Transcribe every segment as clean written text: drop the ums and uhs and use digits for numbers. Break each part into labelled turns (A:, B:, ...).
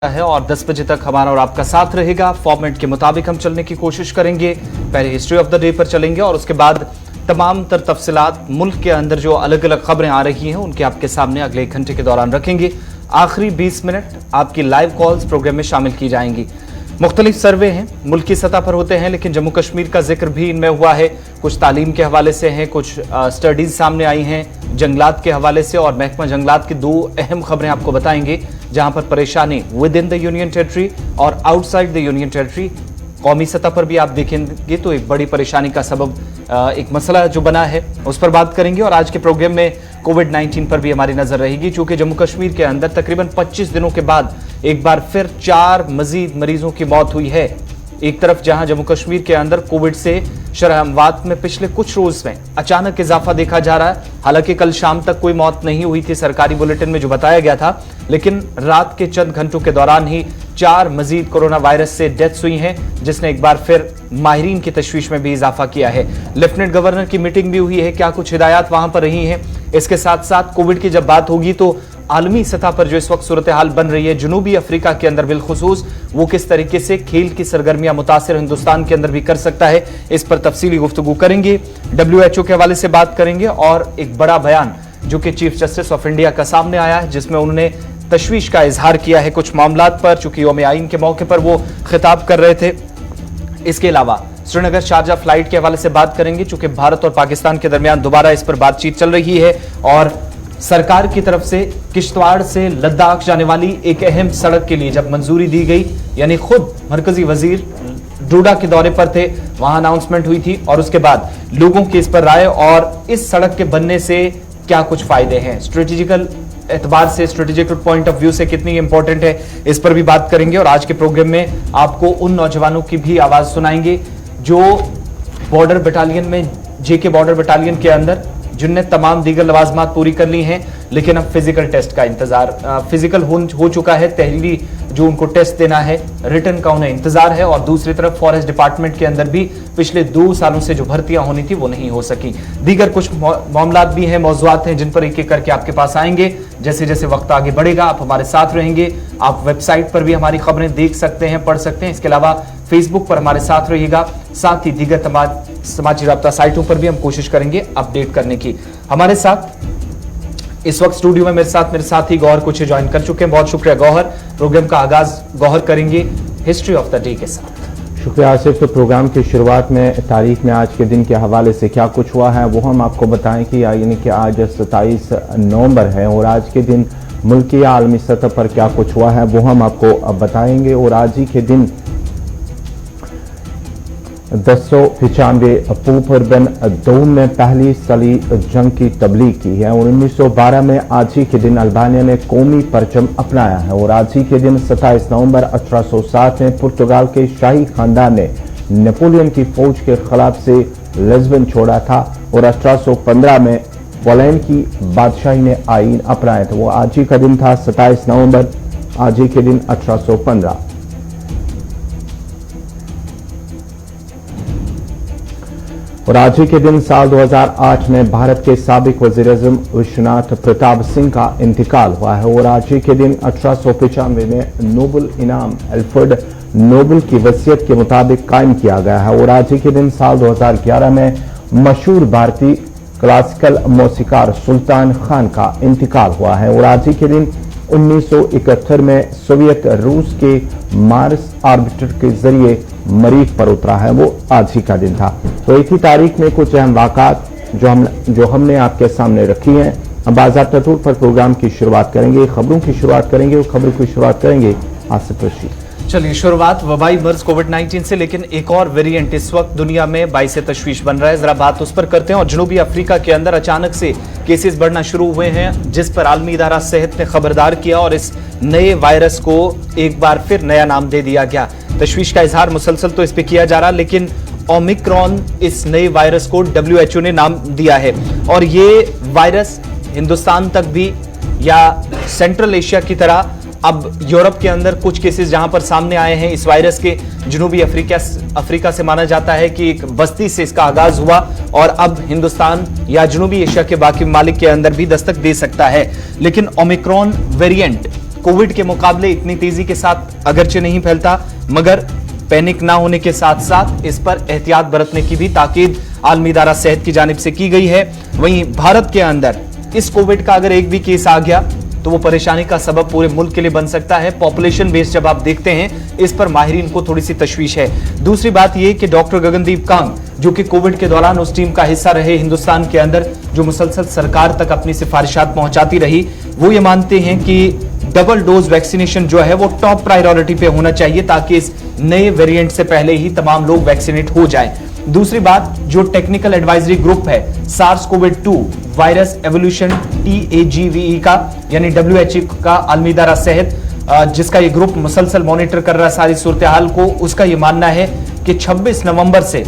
A: है और 10 बजे तक हमारा और आपका साथ रहेगा। फॉर्मेट के मुताबिक हम चलने की कोशिश करेंगे। पहले हिस्ट्री ऑफ द डे पर चलेंगे और उसके बाद तमाम तर तफसीलात मुल्क के अंदर जो अलग अलग खबरें आ रही हैं उनके आपके सामने अगले 1 घंटे के दौरान रखेंगे। आखिरी 20 मिनट आपकी लाइव कॉल्स प्रोग्राम में शामिल की जाएंगी। मुख्तलिफ सर्वे हैं, मुल्क की सतह पर होते हैं, लेकिन जम्मू कश्मीर का जिक्र भी इनमें हुआ है। कुछ तालीम के हवाले से हैं, कुछ स्टडीज सामने आई हैं जंगलात के हवाले से, और महकमा जंगलात की 2 अहम खबरें आपको बताएंगे जहां पर परेशानी with in the union territory और आउटसाइड द यूनियन टेरिटरी कौमी सतह पर भी आप देखेंगे तो एक बड़ी परेशानी का सबब एक मसला जो बना है उस पर बात करेंगे। और आज के प्रोग्राम में कोविड-19 पर भी हमारी नजर रहेगी, चूंकि जम्मू कश्मीर के अंदर तकरीबन 25 दिनों के बाद एक बार फिर 4 मजीद मरीजों की मौत हुई है। एक तरफ जहां जम्मू कश्मीर के अंदर कोविड से शरह अमवात में पिछले कुछ रोज में अचानक इजाफा देखा जा रहा है। हालांकि कल शाम तक कोई मौत नहीं हुई थी सरकारी बुलेटिन में जो बताया गया था, लेकिन रात के चंद घंटों के दौरान ही 4 मजीद कोरोना वायरस से डेथ्स हुई हैं, जिसने एक बार फिर माहिरीन की तशवीश में भी इजाफा किया है। लेफ्टिनेंट गवर्नर की मीटिंग भी हुई है, क्या कुछ हिदायत वहां पर रही हैं। इसके साथ साथ कोविड की जब बात होगी तो आलमी सतह पर जो इस वक्त सूरत हाल बन रही है जनूबी अफ्रीका के अंदर बिलखुसूस, वो किस तरीके से खेल की सरगर्मियां मुतासिर हिंदुस्तान के अंदर भी कर सकता है, इस पर तफसीली गुफ्तगू करेंगे। WHO के हवाले से बात करेंगे और एक बड़ा बयान जो कि चीफ जस्टिस ऑफ इंडिया का सामने आया है, जिसमें उन्होंने तशवीश का इजहार किया है कुछ मामलात पर, चूंकि यौम आइन के मौके पर वो खिताब कर रहे थे। इसके अलावा श्रीनगर शारजा फ्लाइट के हवाले से बात करेंगे, चूंकि भारत और पाकिस्तान के दरमियान दोबारा इस पर बातचीत चल रही है और सरकार की तरफ से किश्तवाड़ से लद्दाख जाने वाली एक अहम सड़क के लिए जब मंजूरी दी गई, यानी खुद मरकजी वजीर डोडा के दौरे पर थे, वहां अनाउंसमेंट हुई थी और उसके बाद लोगों की इस पर राय और इस सड़क के बनने से क्या कुछ फायदे हैं, स्ट्रेटेजिकल एतबार से, स्ट्रेटेजिकल पॉइंट ऑफ व्यू से कितनी इंपॉर्टेंट है, इस पर भी बात करेंगे। और आज के प्रोग्राम में आपको उन नौजवानों की भी आवाज सुनाएंगे जो बॉर्डर बटालियन में, जेके बॉर्डर बटालियन के अंदर, जिनने तमाम दीगर लवाजमात पूरी कर ली हैं, लेकिन अब फिजिकल टेस्ट का इंतजार, फिजिकल हो चुका है, तहरीरी जो उनको टेस्ट देना है, रिटर्न का उन्हें इंतजार है। और दूसरी तरफ फॉरेस्ट डिपार्टमेंट के अंदर भी पिछले 2 सालों से जो भर्तियां होनी थी वो नहीं हो सकी। दीगर कुछ मामलात भी हैं, मौजूआत हैं, जिन पर एक एक करके आपके पास आएंगे। जैसे जैसे वक्त आगे बढ़ेगा आप हमारे साथ रहेंगे। आप वेबसाइट पर भी हमारी खबरें देख सकते हैं, पढ़ सकते हैं। इसके अलावा फेसबुक पर हमारे साथ रहिएगा, साथ ही दीगर समाजी राब्ता साइटों पर भी हम कोशिश करेंगे अपडेट करने की। हमारे साथ इस वक्त स्टूडियो में मेरे साथ ही गौहर कुछ ज्वाइन कर चुके हैं। बहुत शुक्रिया गौहर। प्रोग्राम का आगाज गौहर करेंगे हिस्ट्री ऑफ द डे के साथ।
B: शुक्रिया आसिफ। तो प्रोग्राम की शुरुआत में तारीख में आज के दिन के हवाले से क्या कुछ हुआ है वो हम आपको बताएं कि यानी कि आज 27 नवंबर है और आज के दिन मुल्क या आलमी सतह पर क्या कुछ हुआ है वो हम आपको बताएंगे। और आज ही के दिन 1095 पूप अर्बन दोम ने पहली सली जंग की तबलीग की है और 1912 में आज ही के दिन अल्बानिया ने कौमी परचम अपनाया है। और आज ही के दिन 27 नवंबर 1807 में पुर्तगाल के शाही खानदान ने नेपोलियन की फौज के खिलाफ से लिस्बन छोड़ा था और 1815 में पोलैंड की बादशाही ने आईन अपनाया था। वो आज ही का दिन था 27 नवंबर, आज ही के दिन 1815। और आज ही के दिन साल 2008 में भारत के साबिक वज़ीर-ए-आज़म विश्वनाथ प्रताप सिंह का इंतकाल हुआ है। और आज ही के दिन 1895 में नोबल इनाम अल्फ्रेड नोबल की वसीयत के मुताबिक कायम किया गया है। और आज ही के दिन साल 2011 में मशहूर भारतीय क्लासिकल मौसीकार सुल्तान खान का इंतकाल हुआ है। और आज ही के दिन 1971 में सोवियत रूस के मार्स ऑर्बिटर के जरिए मरीख पर उतरा है, वो आज ही का दिन था। तो एक ही तारीख में कुछ अहम वाक़ात जो हमने आपके सामने रखी हैं। हम बाज़ाब्ता तौर पर प्रोग्राम की शुरुआत करेंगे, खबरों की शुरुआत करेंगे और खबरों की शुरुआत करेंगे आसिफ रशीद।
A: चलिए शुरुआत वबाई मर्ज कोविड-19 से, लेकिन एक और वेरिएंट इस वक्त दुनिया में बाइसे तशवीश बन रहा है, जरा बात उस पर करते हैं। और जनूबी अफ्रीका के अंदर अचानक से केसेस बढ़ना शुरू हुए हैं, जिस पर आलमी इदारा सेहत ने खबरदार किया और इस नए वायरस को एक बार फिर नया नाम दे दिया गया। तशवीश का इजहार मुसलसल तो इस पर किया जा रहा, लेकिन ओमिक्रॉन इस नए वायरस को WHO ने नाम दिया है। और ये वायरस हिंदुस्तान तक भी या सेंट्रल एशिया की तरह अब यूरोप के अंदर कुछ केसेस जहां पर सामने आए हैं इस वायरस के, जनूबी अफ्रीका से माना जाता है कि एक बस्ती से इसका आगाज हुआ और अब हिंदुस्तान या जनूबी एशिया के बाकी ममालिक के अंदर भी दस्तक दे सकता है। लेकिन ओमिक्रॉन वेरिएंट कोविड के मुकाबले इतनी तेजी के साथ अगरचे नहीं फैलता, मगर पैनिक ना होने के साथ साथ इस पर एहतियात बरतने की भी ताकीद आलमी इदारा सेहत की जानिब से की गई है। वहीं भारत के अंदर इस कोविड का अगर एक भी केस आ गया तो वो परेशानी का सबब पूरे मुल्क के लिए बन सकता है। पॉपुलेशन बेस जब आप देखते हैं, इस पर माहिरीन को थोड़ी सी तशवीश है। दूसरी बात यह कि डॉक्टर गगनदीप कांग, जो कि कोविड के दौरान उस टीम का हिस्सा रहे हिंदुस्तान के अंदर जो मुसलसल सरकार तक अपनी सिफारिशात पहुंचाती रही, वो ये मानते हैं कि डबल डोज वैक्सीनेशन जो है वो टॉप प्रायोरिटी पे होना चाहिए ताकि इस नए वेरिएंट से पहले ही तमाम लोग वैक्सीनेट हो जाएं। दूसरी बात, जो टेक्निकल एडवाइजरी ग्रुप है SARS-CoV-2 वायरस एवोल्यूशन TAGVE का, यानी WHO का आलमी इदारा सेहत, जिसका ये ग्रुप मुसलसल मॉनिटर कर रहा है सारी सूरत हाल को, उसका ये मानना है कि 26 नवंबर से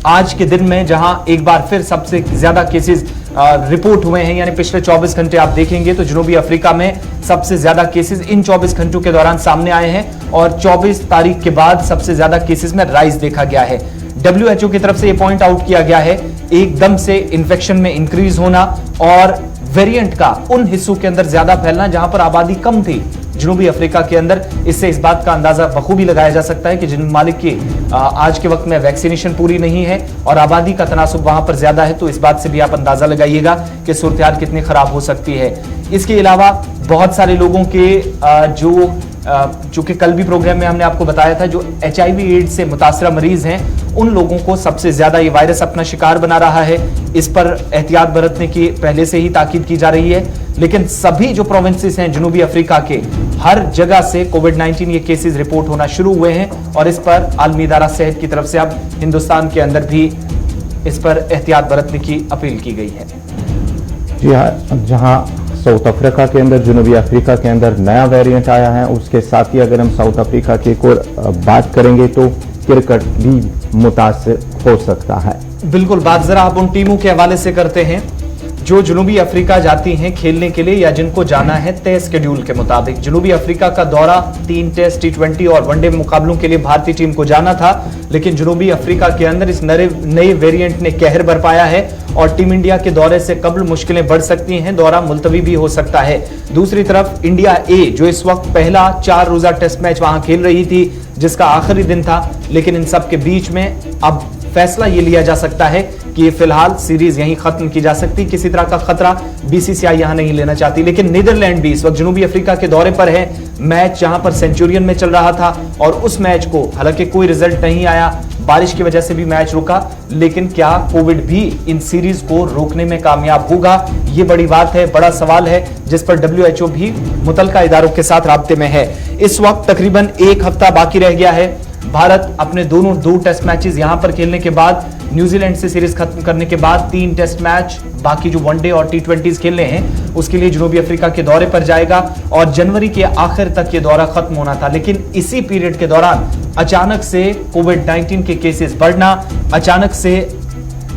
A: आज के दिन में जहां एक बार फिर सबसे ज्यादा केसेस रिपोर्ट हुए हैं, यानी पिछले 24 घंटे आप देखेंगे तो जनूबी अफ्रीका में सबसे ज्यादा केसेस इन 24 घंटों के दौरान सामने आए हैं और 24 तारीख के बाद सबसे ज्यादा केसेस में राइज देखा गया है। WHO की तरफ से यह पॉइंट आउट किया गया है एकदम से इन्फेक्शन में इंक्रीज होना और वेरिएंट का उन हिस्सों के अंदर ज्यादा फैलना जहां पर आबादी कम थी जनूबी अफ्रीका के अंदर। इससे इस बात का अंदाजा बखूबी लगाया जा सकता है कि जिन ममालिक की आज के वक्त में वैक्सीनेशन पूरी नहीं है और आबादी का तनासुब वहां पर ज्यादा है, तो इस बात से भी आप अंदाजा लगाइएगा कि सूरत-ए-हाल कितनी खराब हो सकती है। इसके अलावा बहुत सारे लोगों के चूंकि कल भी प्रोग्राम में हमने आपको बताया था, जो HIV एड्स से मुतासरा मरीज हैं, उन लोगों को सबसे ज्यादा ये वायरस अपना शिकार बना रहा है। इस पर एहतियात बरतने की पहले से ही ताकीद की जा रही है, लेकिन सभी जो प्रोविंसेस हैं जनूबी अफ्रीका के, हर जगह से कोविड-19 ये केसेस रिपोर्ट होना शुरू हुए हैं और इस पर आलमी इदारा सेहत की तरफ से अब हिंदुस्तान के अंदर भी इस पर एहतियात बरतने की अपील की गई है।
B: जी हाँ, जहां साउथ अफ्रीका के अंदर, जनूबी अफ्रीका के अंदर नया वेरिएंट आया है, उसके साथ ही अगर हम साउथ अफ्रीका की एक और बात करेंगे तो क्रिकेट भी मुतासिर हो सकता है।
A: बिल्कुल, बात जरा आप उन टीमों के हवाले से करते हैं जो जनूबी अफ्रीका जाती हैं खेलने के लिए या जिनको जाना है तय शेड्यूल के मुताबिक। जनूबी अफ्रीका का दौरा 3 टेस्ट, T20 और वनडे मुकाबलों के लिए भारतीय टीम को जाना था, लेकिन जनूबी अफ्रीका के अंदर इस नए वेरिएंट ने कहर बरपाया है और टीम इंडिया के दौरे से कब्ल मुश्किलें बढ़ सकती हैं, दौरा मुलतवी भी हो सकता है। दूसरी तरफ इंडिया ए, जो इस वक्त पहला 4 रोजा टेस्ट मैच वहां खेल रही थी, जिसका आखिरी दिन था, लेकिन इन सब के बीच में अब फैसला ये लिया जा सकता है कि ये फिलहाल सीरीज यहीं खत्म की जा सकती। किसी तरह का खतरा BCCI यहां नहीं लेना चाहती, लेकिन नीदरलैंड भी इस वक्त जनूबी अफ्रीका के दौरे पर है। मैच जहां पर सेंचुरियन में चल रहा था और उस मैच को हालांकि कोई रिजल्ट नहीं आया, बारिश की वजह से भी मैच रुका, लेकिन क्या कोविड भी इन सीरीज को रोकने में कामयाब होगा? ये बड़ी बात है, बड़ा सवाल है जिस पर WHO भी मुतल्लिका इदारों के साथ राब्ते में है। इस वक्त तकरीबन 1 हफ्ता बाकी रह गया है। भारत अपने 2 टेस्ट मैचेस यहां पर खेलने के बाद, न्यूजीलैंड से सीरीज खत्म करने के बाद 3 टेस्ट मैच, बाकी जो वनडे और T20 खेलने हैं उसके लिए जनूबी अफ्रीका के दौरे पर जाएगा और जनवरी के आखिर तक ये दौरा खत्म होना था। लेकिन इसी पीरियड के दौरान अचानक से कोविड-19 के केसेस बढ़ना, अचानक से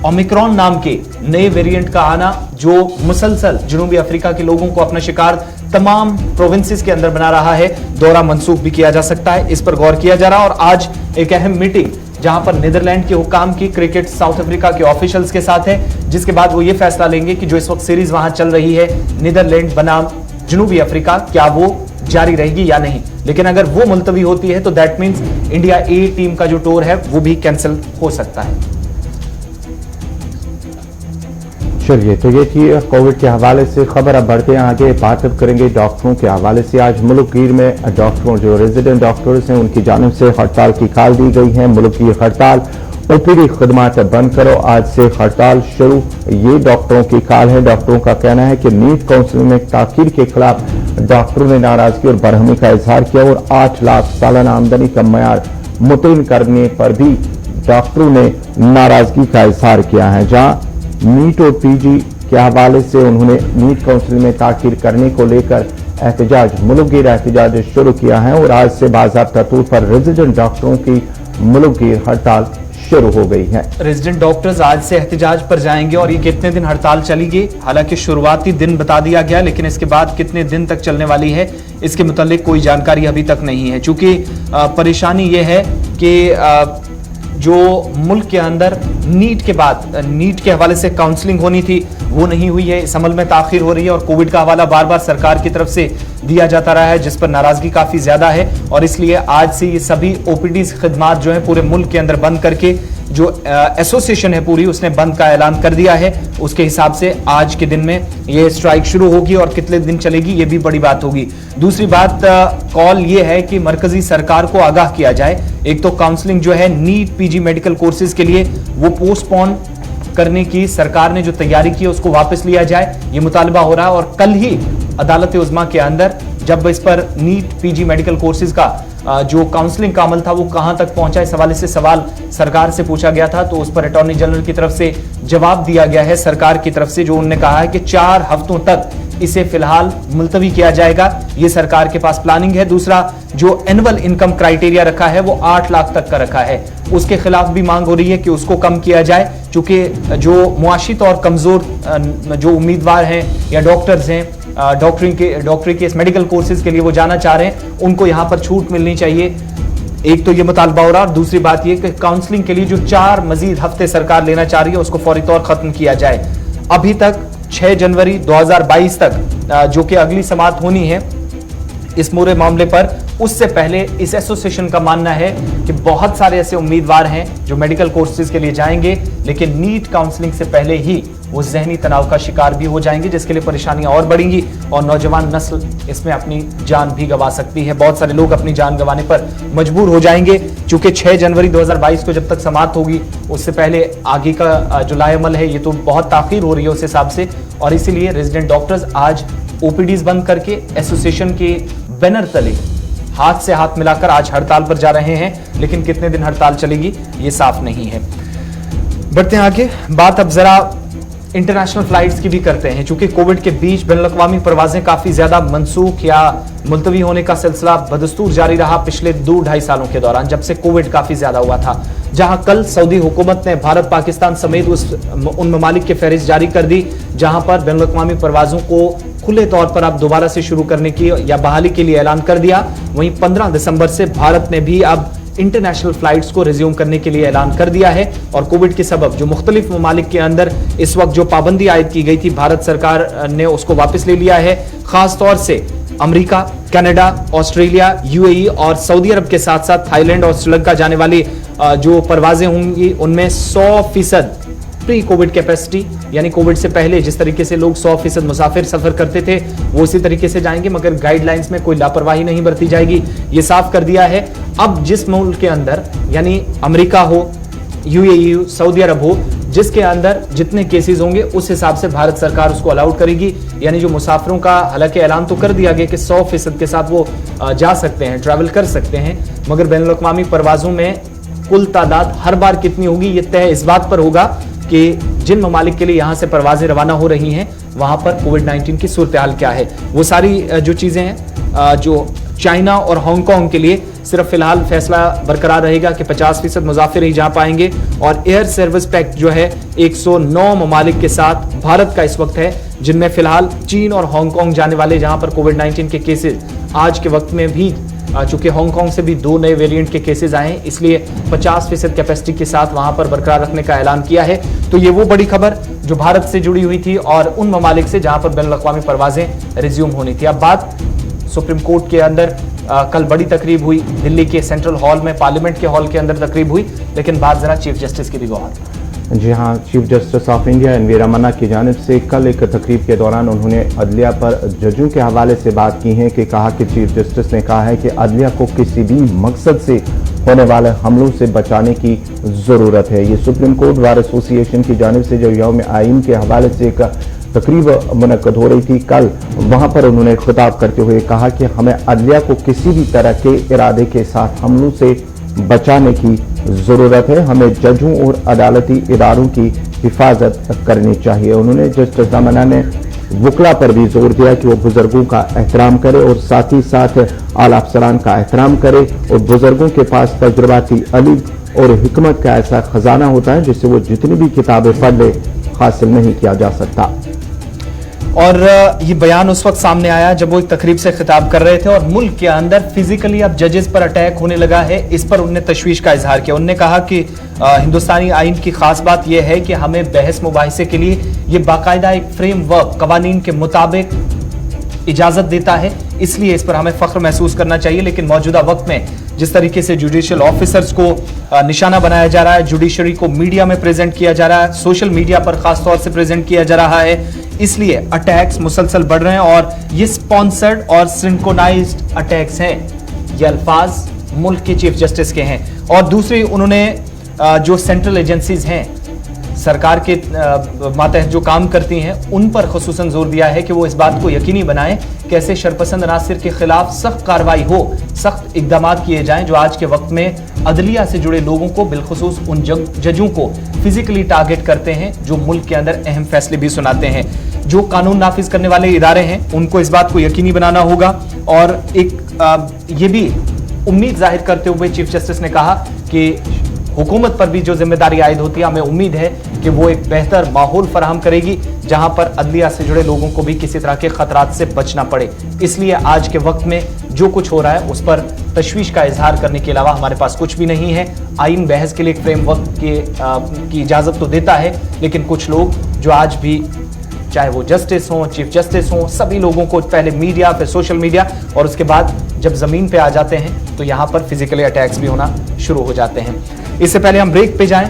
A: ओमिक्रॉन नाम के नए वेरिएंट का आना, जो मुसलसल जनूबी अफ्रीका के लोगों को अपना शिकार तमाम प्रोविंसेस के अंदर बना रहा है, दौरा मंसूख भी किया जा सकता है। इस पर गौर किया जा रहा है और आज एक अहम मीटिंग जहां पर नीदरलैंड के हुकाम की क्रिकेट साउथ अफ्रीका के ऑफिशियल्स के साथ है, जिसके बाद वो ये फैसला लेंगे कि जो इस वक्त सीरीज वहां चल रही है नीदरलैंड बनाम जनूबी अफ्रीका, क्या वो जारी रहेगी या नहीं। लेकिन अगर वो मुलतवी होती है तो that means India A team का जो टूर है वो भी कैंसिल हो सकता है।
B: चलिए, तो ये थी कोविड के हवाले से खबर। अब बढ़ते हैं आगे, बात अब करेंगे डॉक्टरों के हवाले से। आज मुल्क गिर में डॉक्टरों, जो रेजिडेंट डॉक्टर्स हैं, उनकी जानिब से हड़ताल की कॉल दी गई है। मुल्क की हड़ताल, OPD खदमात बंद करो, आज से हड़ताल शुरू, ये डॉक्टरों की कॉल है। डॉक्टरों का कहना है कि नीट काउंसिल में ताकीर के खिलाफ डॉक्टरों ने नाराजगी और बरहमी का इजहार किया और 8 लाख सालाना आमदनी का मयार मुतयन करने पर भी डॉक्टरों ने नाराजगी का इजहार किया है। जहां नीट और PG के हवाले से उन्होंने नीट काउंसिल में ताकीर करने को लेकर एहतजाज, मुल्कगीर एहतजाज शुरू किया है और आज से बाज़ाब्ता तौर पर रेजिडेंट डॉक्टरों की मुल्कगीर हड़ताल शुरू हो गई है।
A: रेजिडेंट डॉक्टर्स आज से एहतजाज पर जाएंगे और ये कितने दिन हड़ताल चलेगी, हालांकि शुरुआती दिन बता दिया गया, लेकिन इसके बाद कितने दिन तक चलने वाली है इसके मुतालिक कोई जानकारी अभी तक नहीं है। चूंकि परेशानी ये है कि जो मुल्क के अंदर नीट के बाद, नीट के हवाले से काउंसलिंग होनी थी, वो नहीं हुई है। इस अमल में ताखीर हो रही है और कोविड का हवाला बार बार सरकार की तरफ से दिया जाता रहा है, जिस पर नाराजगी काफी ज्यादा है और इसलिए आज से ये सभी ओपीडी खिदमात जो है पूरे मुल्क के अंदर बंद करके जो एसोसिएशन है पूरी उसने बंद का ऐलान कर दिया है। उसके हिसाब से आज के दिन में ये स्ट्राइक शुरू होगी और कितने दिन चलेगी ये भी बड़ी बात होगी। दूसरी बात कॉल ये है कि मरकजी सरकार को आगाह किया जाए। एक तो काउंसलिंग जो है नीट पीजी मेडिकल कोर्सेज के लिए वो पोस्टपोन करने की सरकार ने जो तैयारी की है उसको वापस लिया जाए, ये मुतालबा हो रहा है। और कल ही अदालत उज़्मा के अंदर जब इस पर नीट पीजी मेडिकल कोर्सेज का जो काउंसलिंग का अमल था वो कहां तक पहुंचा, इस हवाले से सवाल सरकार से पूछा गया था, तो उस पर अटॉर्नी जनरल की तरफ से जवाब दिया गया है सरकार की तरफ से, जो उन्होंने कहा है कि 4 हफ्तों तक इसे फिलहाल मुलतवी किया जाएगा। ये सरकार के पास प्लानिंग है। दूसरा, जो एनुअल इनकम क्राइटेरिया रखा है वो 8 लाख तक का रखा है, उसके खिलाफ भी मांग हो रही है कि उसको कम किया जाए, क्योंकि जो मुआशी तौर कमजोर जो उम्मीदवार हैं या डॉक्टर्स हैं डॉक्टरी के इस मेडिकल कोर्सेज के लिए वो जाना चाह रहे हैं, उनको यहां पर छूट मिलनी चाहिए। एक तो ये मुतालबा हो रहा है और दूसरी बात ये कि काउंसलिंग के लिए जो 4 मजीद हफ्ते सरकार लेना चाह रही है उसको फौरी तौर खत्म किया जाए। अभी तक 6 जनवरी 2022 तक जो कि अगली समाअत होनी है इस पूरे मामले पर, उससे पहले इस एसोसिएशन का मानना है कि बहुत सारे ऐसे उम्मीदवार हैं जो मेडिकल कोर्सेज के लिए जाएंगे लेकिन नीट काउंसलिंग से पहले ही वो जहनी तनाव का शिकार भी हो जाएंगे, जिसके लिए परेशानियां और बढ़ेंगी और नौजवान नस्ल इसमें अपनी जान भी गंवा सकती है। बहुत सारे लोग अपनी जान गंवाने पर मजबूर हो जाएंगे, क्योंकि 6 जनवरी 2022 को जब तक समाप्त होगी उससे पहले आगे का जो लाएमल है ये तो बहुत ताखीर हो रही है उस हिसाब से, और इसीलिए रेजिडेंट डॉक्टर्स आज ओपीडीज बंद करके एसोसिएशन के बैनर तले हाथ से हाथ मिलाकर आज हड़ताल पर जा रहे हैं। लेकिन कितने दिन हड़ताल चलेगी ये साफ नहीं है। बढ़ते हैं आगे, बात अब जरा इंटरनेशनल फ्लाइट्स की भी करते हैं। चूंकि कोविड के बीच बैनुल-अक़वामी परवाजें काफी ज्यादा मनसूख या मुलतवी होने का सिलसिला बदस्तूर जारी रहा पिछले 2-2.5 सालों के दौरान, जब से कोविड काफी ज्यादा हुआ था। जहां कल सऊदी हुकूमत ने भारत, पाकिस्तान समेत उन ममालिक की फहरिस्त जारी कर दी जहां पर बैनुल-अक़वामी परवाजों को खुले तौर पर अब दोबारा से शुरू करने की या बहाली के लिए ऐलान कर दिया। वहीं 15 दिसंबर से भारत ने भी अब इंटरनेशनल फ्लाइट्स को रिज्यूम करने के लिए ऐलान कर दिया है। और कोविड के सबब जो मुख्तलिफ ममालिक के अंदर इस वक्त जो पाबंदी आयद की गई थी, भारत सरकार ने उसको वापस ले लिया है। खास तौर से अमेरिका, कनाडा, ऑस्ट्रेलिया, यूएई और सऊदी अरब के साथ साथ थाईलैंड और श्रीलंका जाने वाली जो परवाजें होंगी उनमें 100% प्री कोविड कैपेसिटी, यानी कोविड से पहले जिस तरीके से लोग 100% मुसाफिर सफर करते थे वो उसी तरीके से जाएंगे, मगर गाइडलाइंस में कोई लापरवाही नहीं बरती जाएगी, ये साफ कर दिया है। अब जिस मुल्क के अंदर यानी अमेरिका हो, यूएई हो, सऊदी अरब हो, जिसके अंदर जितने केसेस होंगे उस हिसाब से भारत सरकार उसको अलाउड करेगी। यानी जो मुसाफिरों का हालांकि ऐलान तो कर दिया गया कि 100% के साथ वो जा सकते हैं, ट्रैवल कर सकते हैं, मगर बैनुल-अक़वामी परवाजों में कुल तादाद हर बार कितनी होगी ये तय इस बात पर होगा कि जिन ममालिक के लिए यहां से परवाजें रवाना हो रही हैं वहां पर कोविड-19 की सूरत हाल क्या है। वो सारी जो चीजें हैं, जो चाइना और हांगकांग के लिए सिर्फ फिलहाल फैसला बरकरार रहेगा कि 50% मुसाफिर ही जा पाएंगे। और एयर सर्विस पैक्ट जो है 109 ममालिक के साथ भारत का इस वक्त है, जिनमें फिलहाल चीन और हांगकांग जाने वाले जहां पर कोविड-19 के केसेस आज के वक्त में भी, चूंकि हांगकांग से भी 2 नए वेरिएंट के केसेस आए हैं, इसलिए 50% कैपेसिटी के साथ वहां पर बरकरार रखने का ऐलान किया है। तो ये वो बड़ी खबर जो भारत से जुड़ी हुई थी और उन ममालिक से जहां पर बैनुल-अक़वामी परवाजें रिज्यूम होनी थी। अब बात सुप्रीम कोर्ट के अंदर कल बड़ी तकरीब हुई, दिल्ली के सेंट्रल हॉल में, पार्लियामेंट के हॉल के अंदर तकरीब हुई, लेकिन बात जरा चीफ जस्टिस की भी गौर।
B: जी हाँ, chief justice of India N V Ramana की जानिब से कल एक तकरीब के दौरान उन्होंने अदलिया पर जजों के हवाले से बात की है कि कहा कि चीफ जस्टिस ने कहा है कि अदलिया को किसी भी मकसद से होने वाले हमलों से बचाने की ज़रूरत है। ये सुप्रीम कोर्ट बार एसोसिएशन की जानिब से जो यौम आइन के हवाले से एक तकरीब मुनक्कद हो रही थी कल, वहाँ पर उन्होंने खिताब करते हुए कहा कि हमें अदलिया को किसी भी तरह के इरादे के साथ हमलों से बचाने की ज़रूरत है। हमें जजों और अदालती इदारों की हिफाजत करनी चाहिए। उन्होंने जस्टिस रमन्ना ने वकला पर भी जोर दिया कि वो बुजुर्गों का एहतराम करे और साथ ही साथ आला अफसरान का एहतराम करे, और बुजुर्गों के पास तजुर्बाती इल्म और हिकमत का ऐसा खजाना होता है जिससे वो जितनी भी किताबें पढ़ ले हासिल नहीं किया जा सकता।
A: और ये बयान उस वक्त सामने आया जब वो एक तकरीब से खिताब कर रहे थे और मुल्क के अंदर फिजिकली अब जजेस पर अटैक होने लगा है। इस पर उन्होंने तशवीश का इजहार किया। उन्होंने कहा कि हिंदुस्तानी आइन की खास बात यह है कि हमें बहस मुबाहिसे के लिए ये बाकायदा एक फ्रेमवर्क कवानीन के मुताबिक इजाजत देता है, इसलिए इस पर हमें फख्र महसूस करना चाहिए। लेकिन मौजूदा वक्त में जिस तरीके से जुडिशियल ऑफिसर्स को निशाना बनाया जा रहा है, जुडिशरी को मीडिया में प्रेजेंट किया जा रहा है, सोशल मीडिया पर खास तौर से प्रेजेंट किया जा रहा है, इसलिए अटैक्स मुसलसल बढ़ रहे हैं और ये स्पॉन्सर्ड और सिंक्रोनाइज्ड अटैक्स हैं। ये अल्फाज मुल्क के चीफ जस्टिस के हैं। और दूसरी, उन्होंने जो सेंट्रल एजेंसीज हैं, सरकार के मातहत जो काम करती हैं, उन पर खुसूसन जोर दिया है कि वो इस बात को यकीनी बनाएं कि ऐसे शरपसंद अनासिर के खिलाफ सख्त कार्रवाई हो, सख्त इकदाम किए जाएं जो आज के वक्त में अदलिया से जुड़े लोगों को, बिलखुसूस उन जजों को फिजिकली टारगेट करते हैं जो मुल्क के अंदर अहम फैसले भी सुनाते हैं। जो कानून नाफिज करने वाले इदारे हैं उनको इस बात को यकीनी बनाना होगा। और एक ये भी उम्मीद जाहिर करते हुए चीफ जस्टिस ने कहा कि हुकूमत पर भी जो जिम्मेदारी आयद होती है, हमें उम्मीद है कि वो एक बेहतर माहौल फराहम करेगी जहां पर अदलिया से जुड़े लोगों को भी किसी तरह के खतरात से बचना पड़े। इसलिए आज के वक्त में जो कुछ हो रहा है उस पर तशवीश का इजहार करने के अलावा हमारे पास कुछ भी नहीं है। आइन बहस के लिए एक फ्रेमवर्क की इजाजत तो देता है, लेकिन कुछ लोग जो आज भी, चाहे वो जस्टिस हों, चीफ जस्टिस हों, सभी लोगों को पहले मीडिया, फिर सोशल मीडिया और उसके बाद जब जमीन पे आ जाते हैं तो यहां पर फिजिकली अटैक्स भी होना शुरू हो जाते हैं। इससे पहले हम ब्रेक पे जाएं,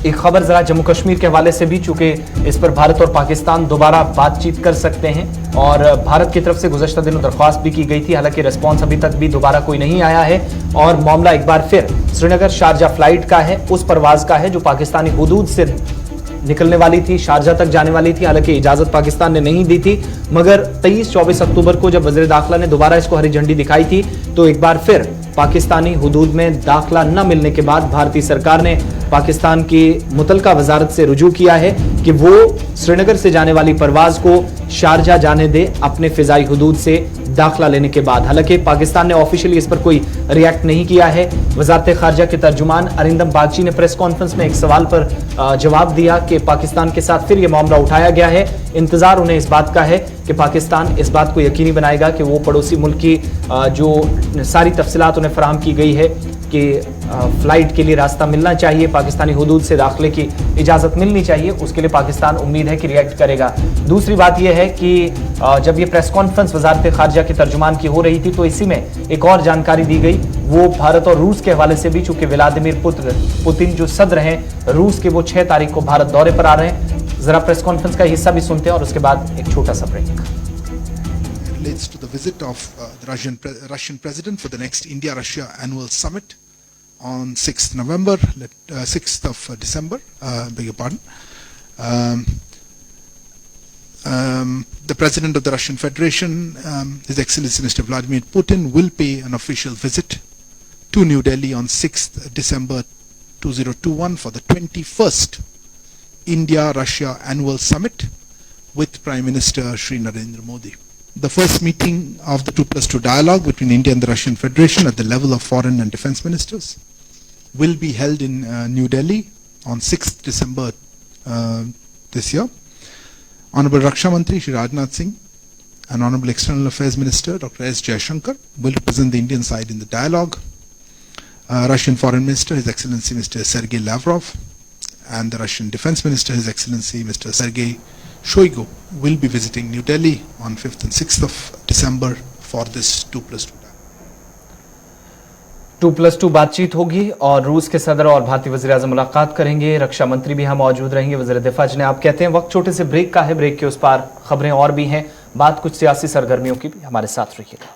A: एक खबर जरा जम्मू कश्मीर के हवाले से भी, चूंकि इस पर भारत और पाकिस्तान दोबारा बातचीत कर सकते हैं और भारत की तरफ से गुज़श्ता दिनों दरख्वास्त भी की गई थी, हालांकि रिस्पॉन्स अभी तक भी दोबारा कोई नहीं आया है और मामला एक बार फिर श्रीनगर शारजा फ्लाइट का है, उस परवाज का है जो पाकिस्तानी हुदूद से निकलने वाली थी, शारजा तक जाने वाली थी। हालांकि इजाजत पाकिस्तान ने नहीं दी थी, मगर 23-24 अक्टूबर को जब वज़ीर दाखिला ने दोबारा इसको हरी झंडी दिखाई थी तो एक बार फिर पाकिस्तानी हुदूद में दाखिला न मिलने के बाद भारतीय सरकार ने पाकिस्तान की मुतलका वजारत से रुजू किया है कि वो श्रीनगर से जाने वाली परवाज को शारजा जाने दे अपने फिजाई हुदूद से दाखिला लेने के बाद। हालांकि पाकिस्तान ने ऑफिशियली इस पर कोई रिएक्ट नहीं किया है। वजारत खारजा के तर्जुमान अरिंदम बागची ने प्रेस कॉन्फ्रेंस में एक सवाल पर जवाब दिया कि पाकिस्तान के साथ फिर यह मामला उठाया गया है। इंतजार उन्हें इस बात का है कि पाकिस्तान इस बात को यकीनी बनाएगा कि वो पड़ोसी मुल्क की जो सारी तफसीलात उन्हें फराहम की गई है कि फ्लाइट के लिए रास्ता मिलना चाहिए, पाकिस्तानी हुदूद से दाखिले की इजाज़त मिलनी चाहिए, उसके लिए पाकिस्तान उम्मीद है कि रिएक्ट करेगा। दूसरी बात यह है कि जब ये प्रेस कॉन्फ्रेंस वजारत खारजा के तर्जुमान की हो रही थी तो इसी में एक और जानकारी दी गई, वो भारत और रूस के हवाले से भी, चूंकि व्लादिमीर पुतिन जो सदर हैं रूस के, वो 6 तारीख को भारत दौरे पर आ रहे हैं। जरा प्रेस कॉन्फ्रेंस का हिस्सा भी सुनते हैं और उसके बाद एक छोटा सा break.
C: Relates to the visit of the Russian president for the next India-Russia annual summit on 6th November, 6th of December, beg your pardon. The president of the Russian Federation, His Excellency Mr. Vladimir Putin, will pay an official visit to New Delhi on 6th December 2021 for the 21st India-Russia annual summit with Prime Minister Shri Narendra Modi. The first meeting of the 2+2 dialogue between India and the Russian Federation at the level of foreign and defense ministers will be held in New Delhi on 6th December this year. Honorable Raksha Mantri Shri Rajnath Singh and Honorable External Affairs Minister Dr. S. Jaishankar will represent the Indian side in the dialogue. Russian Foreign Minister His Excellency Mr. Sergei Lavrov and the Russian Defense Minister His Excellency Mr. Sergei Shoigu will be visiting New Delhi on 5th and 6th of December for this 2+2
A: 2+2 बातचीत होगी और रूस के सदर और भारतीय वज़ीर आज़म मुलाकात करेंगे। रक्षा मंत्री भी यहाँ मौजूद रहेंगे, वज़ीर दिफा जनाब कहते हैं। वक्त छोटे से ब्रेक का है, ब्रेक के उस पार खबरें और भी हैं, बात कुछ सियासी सरगर्मियों की भी। हमारे साथ रहिएगा।